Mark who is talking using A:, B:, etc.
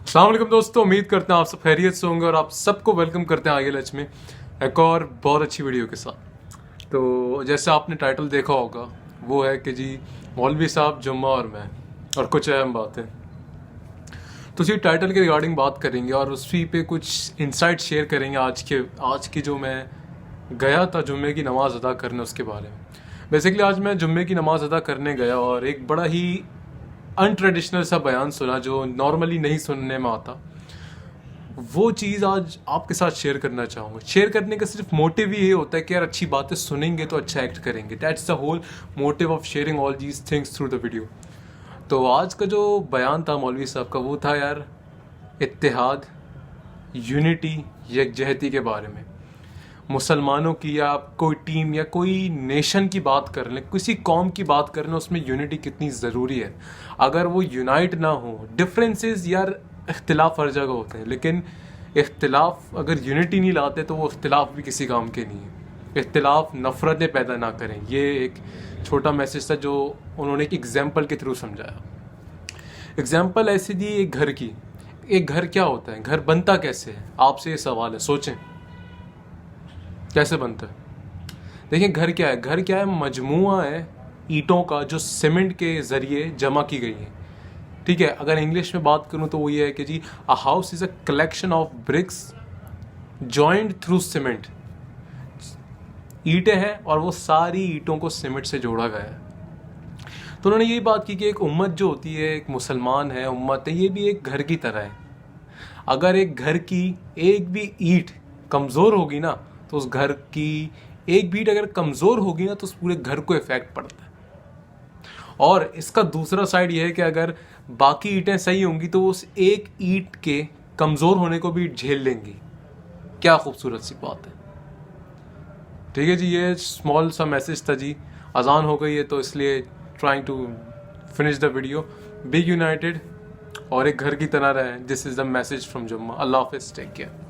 A: अस्सलाम वालेकुम दोस्तों, उम्मीद करते हैं आप सब खैरियत से होंगे और आप सबको वेलकम करते हैं आगे लच में एक और बहुत अच्छी वीडियो के साथ। तो जैसे आपने टाइटल देखा होगा वो है कि जी मौलवी साहब, जुम्मा और मैं और कुछ अहम बातें। तो उसी टाइटल के रिगार्डिंग बात करेंगे और उसी पे कुछ इंसाइट शेयर करेंगे आज की जो मैं गया था जुम्मे की नमाज़ अदा करने उसके बारे में। बेसिकली आज मैं जुम्मे की नमाज़ अदा करने गया और एक बड़ा ही अनट्रेडिशनल सा बयान सुना जो नॉर्मली नहीं सुनने में आता। वो चीज़ आज आपके साथ शेयर करना चाहूँगा। शेयर करने का सिर्फ मोटिव ही ये होता है कि यार अच्छी बातें सुनेंगे तो अच्छा एक्ट करेंगे। That's the whole motive of sharing all these things through the video. तो आज का जो बयान था मौलवी साहब का वो था यार इत्तेहाद, यूनिटी, यकजहती के बारे में। मुसलमानों की या कोई टीम या कोई नेशन की बात कर लें, किसी कौम की बात कर लें, उसमें यूनिटी कितनी ज़रूरी है। अगर वो यूनाइट ना हो, डिफरेंसेस यार इख्तिलाफ हर जगह होते हैं, लेकिन इख्तिलाफ अगर यूनिटी नहीं लाते तो वो इख्तिलाफ भी किसी काम के नहीं है। इख्तिलाफ नफ़रतें पैदा ना करें, ये एक छोटा मैसेज था जो उन्होंने एक एग्जाम्पल के थ्रू समझाया। एग्जाम्पल ऐसे दी एक घर की। एक घर क्या होता है, घर बनता कैसे है, आपसे ये सवाल है, सोचें कैसे बनता है। देखिए घर क्या है, घर क्या है, मजमुआ है ईंटों का जो सीमेंट के ज़रिए जमा की गई है। ठीक है, अगर इंग्लिश में बात करूं तो वो ये है कि जी a house is a collection of bricks joint through cement. ईंटें हैं और वो सारी ईंटों को सीमेंट से जोड़ा गया है। तो उन्होंने यही बात की कि एक उम्मत जो होती है, एक मुसलमान है, उम्मत है, ये भी एक घर की तरह है। अगर एक घर की एक भी ईंट कमज़ोर होगी ना तो उस घर की एक भी ईंट अगर कमज़ोर होगी ना तो उस पूरे घर को इफेक्ट पड़ता है। और इसका दूसरा साइड ये है कि अगर बाकी ईंटें सही होंगी तो उस एक ईंट के कमज़ोर होने को भी झेल लेंगी। क्या खूबसूरत सी बात है। ठीक है जी, ये स्मॉल सा मैसेज था जी। अजान हो गई है तो इसलिए trying to finish the video. Be united और एक घर की तरह रहें। This is the message from Jumma. अल्लाह हाफिज़, टेक केयर।